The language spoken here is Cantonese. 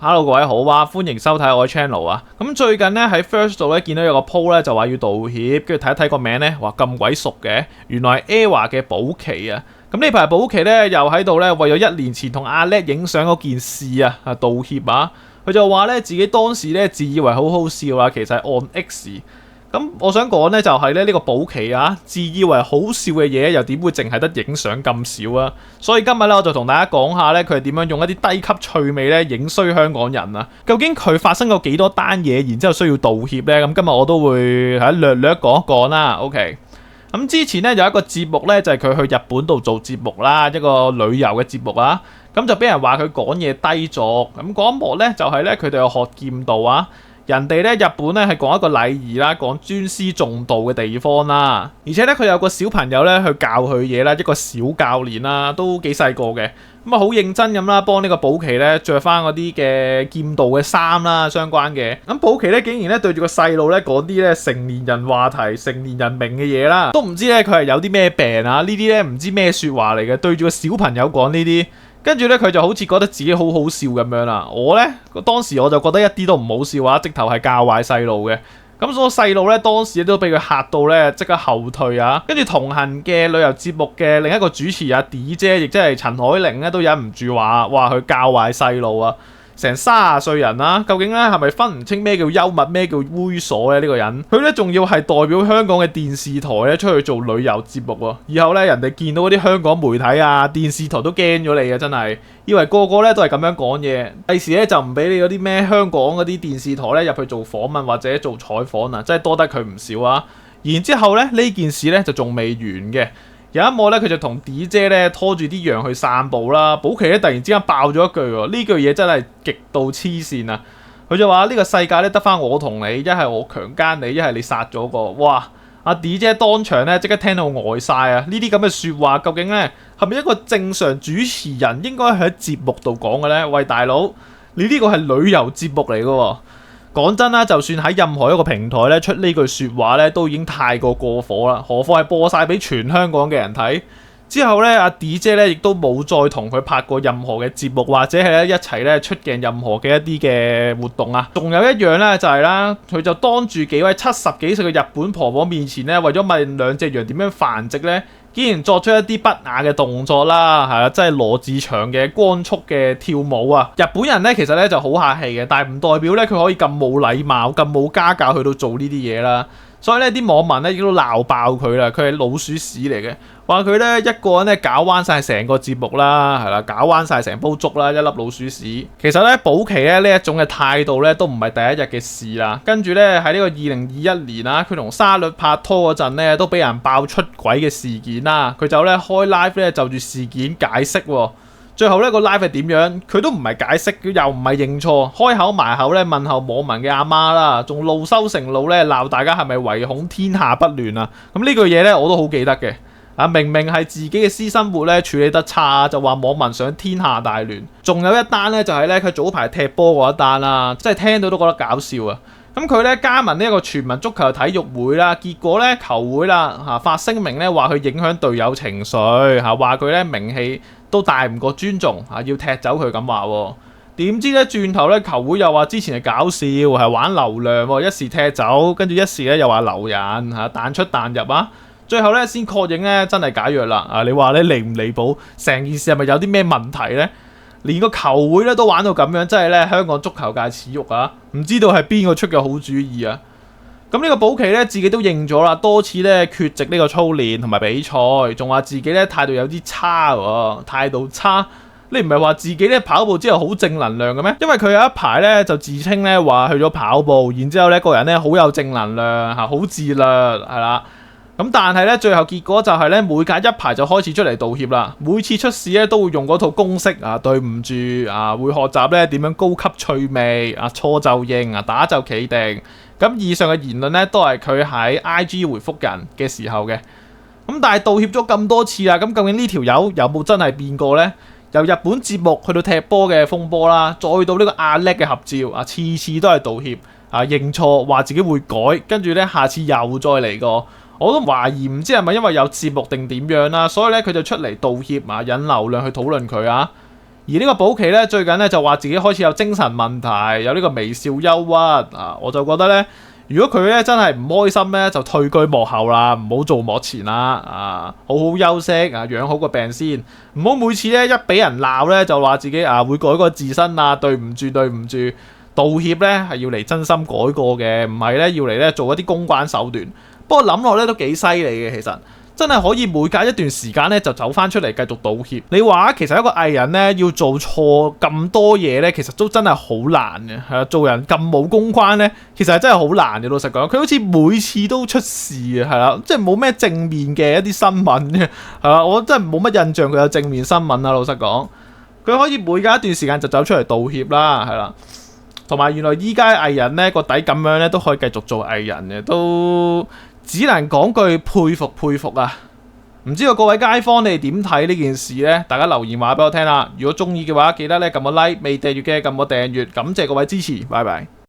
Hello 各位好啊，歡迎收睇我嘅 channel 啊。咁最近咧喺 First 度咧見到有個 po 咧就話要道歉，跟住睇一睇個名咧，話咁鬼熟嘅，原來係 ERROR 嘅保錡啊。咁呢排保錡咧又喺度咧為咗1年前同阿叻影相嗰件事啊道歉啊。佢就話咧自己當時咧自以為好好笑啊，其實係按 X。咁我想講咧就係咧呢個保錡啊，自以為好笑嘅嘢又點會淨係得影相咁少啊？所以今日咧我就同大家講下咧佢係點樣用一啲低級趣味咧影衰香港人啊！究竟佢發生過幾多單嘢，然之後需要道歉咧？咁今日我都會略略講一講啦。OK， 咁之前咧有一個節目咧就係佢去日本度做節目啦，一個旅遊嘅節目啊，咁就俾人話佢講嘢低俗。咁嗰一幕咧就係咧佢哋有學劍道啊。人哋咧日本咧係講一個禮儀啦，講尊師重道嘅地方啦，而且咧佢有個小朋友咧去教佢嘢啦，一個小教練啦，都幾細個嘅，咁啊好認真咁啦，幫呢個保錡咧着翻嗰啲嘅劍道嘅衫啦，相關嘅。咁保錡咧竟然咧對住個細路咧講啲咧成年人話題、成年人明嘅嘢啦，都唔知咧佢係有啲咩病啊？呢啲咧唔知咩說話嚟嘅，對住個小朋友講呢啲。跟住咧，佢就好似覺得自己好好笑咁樣啦。我咧當時我就覺得一啲都唔好笑啊，直頭係教壞細路嘅。咁所以細路咧當時都俾佢嚇到咧，即刻後退啊。跟住同行嘅旅遊節目嘅另一個主持阿 D 姐，亦即係陳凱玲咧，都忍唔住話佢教壞細路啊。成30歲人啦，究竟咧係咪分唔清咩叫幽默，咩叫猥瑣咧？呢個人佢咧仲要係代表香港嘅電視台咧出去做旅遊節目喎。以後咧人哋見到嗰啲香港媒體啊、電視台都驚咗你啊！真係以為個個咧都係咁樣講嘢，第時咧就唔俾你嗰啲咩香港嗰啲電視台咧入去做訪問或者做採訪啊！真係多得佢唔少啊！然之後咧呢件事咧就仲未完嘅。有一幕咧，佢就同 D 姐咧拖住啲羊去散步啦。保錡咧突然之間爆咗一句喎，呢句嘢真係極度黐線啊！佢就話呢個世界咧得翻我同你，一係我強姦你，一係你殺咗個。哇！阿 D 姐當場咧即刻聽到呆晒啊！呢啲咁嘅説話，究竟咧係咪一個正常主持人應該喺節目度講嘅咧？喂，大佬，你呢個係旅遊節目嚟嘅喎。講真啦，就算喺任何一個平台咧出呢句説話咧，都已經太過火啦。何況係播晒俾全香港嘅人睇。之後咧，阿 D 姐咧亦都冇再同佢拍過任何嘅節目，或者係咧一齊咧出鏡任何嘅一啲嘅活動啊。仲有一樣咧就係啦，佢就當住幾位70幾歲嘅日本婆婆面前咧，為咗問兩隻羊點樣繁殖咧，竟然作出一啲不雅嘅動作啦，係啊，即係羅志祥嘅光速嘅跳舞啊！日本人咧其實咧就好客氣嘅，但係唔代表咧佢可以咁冇禮貌、咁冇家教去到做呢啲嘢啦。所以咧啲網民咧亦都鬧爆佢啦，佢係老鼠屎嚟嘅，話佢咧一個人咧搞彎晒成個節目啦，係啦，搞彎晒成煲粥啦，一粒老鼠屎。其實咧保錡咧呢一種嘅態度咧都唔係第一日嘅事啦。跟住咧喺呢個2021年啊，佢同沙律拍拖嗰陣咧都俾人爆出軌嘅事件啦，佢就咧開 live 咧就住事件解釋喎。最後咧個 live 係點樣？佢都唔係解釋，佢又唔係認錯，開口埋口咧問候網民嘅阿媽啦，仲怒收成怒咧鬧大家係咪唯恐天下不亂啊？咁呢句嘢咧我都好記得嘅。啊，明明係自己嘅私生活咧處理得差，就話網民想天下大亂。仲有一單咧就係咧佢早排踢波嗰一單啦，即係聽到都覺得搞笑啊！咁佢咧加盟呢一個全民足球體育會啦，結果咧球會啦發聲明咧話佢影響隊友情緒嚇，話佢咧名氣都大唔過尊重嚇，要踢走佢咁話。點知咧轉頭咧球會又話之前係搞笑，係玩流量，一時踢走，跟住一時咧又話留人嚇，彈出彈入啊，最後咧先確認咧真係解約啦。啊，你話咧離唔離譜？成件事係咪有啲咩問題咧？連個球會咧都玩到咁樣，真係咧香港足球界恥辱啊！唔知道係邊個出嘅好主意啊？咁呢個保錡咧自己都認咗啦，多次咧缺席呢個操練同埋比賽，仲話自己咧態度有啲差喎，態度差。你唔係話自己咧跑步之後好正能量嘅咩？因為佢有一排咧就自稱咧話去咗跑步，然之後咧個人咧好有正能量嚇，好自律係啦。咁但係咧，最後結果就係咧，每隔一排就開始出嚟道歉啦。每次出事咧，都會用嗰套公式啊，對唔住啊，會學習咧點樣高級趣味啊，錯就認啊，打就企定。咁以上嘅言論咧，都係佢喺 IG 回覆人嘅時候嘅。咁但係道歉咗咁多次啦，咁究竟呢條友有冇真係變過呢？由日本節目去到踢波嘅風波啦，再到呢個阿叻嘅合照啊，次次都係道歉啊，認錯，話自己會改，跟住咧下次又再嚟過。我都懷疑唔知係咪因為有節目定點樣啦，所以咧佢就出嚟道歉啊，引流量去討論佢啊。而呢個保錡咧最近咧就話自己開始有精神問題，有呢個微笑憂鬱啊，我就覺得咧，如果佢咧真係唔開心咧，就退居幕後啦，唔好做幕前啦，啊，好好休息啊，養好個病先，唔好每次咧一俾人鬧咧就話自己會改過自身啊，對唔住，道歉咧係要嚟真心改過嘅，唔係咧要嚟咧做一啲公關手段。不過諗落咧都幾犀利嘅，其實。真係可以每隔一段時間咧就走翻出嚟繼續道歉。你話其實一個藝人咧要做錯咁多嘢咧，其實都真係好難嘅。係啊，做人咁冇公關咧，其實係真係好難嘅。老實講，佢好似每次都出事啊，係啦，即係冇咩正面嘅一啲新聞嘅，係啦，我真係冇乜印象佢有正面新聞啊。老實講，佢可以每隔一段時間就走出嚟道歉啦，係啦。同埋原來依家藝人咧個底咁樣咧都可以繼續做藝人嘅，都只能講句佩服啊！唔知道各位街坊你哋點睇呢件事呢？大家留言話俾我聽啦！如果中意嘅話，記得咧撳個 like，未訂閱嘅撳個訂閱，感謝各位支持，拜拜。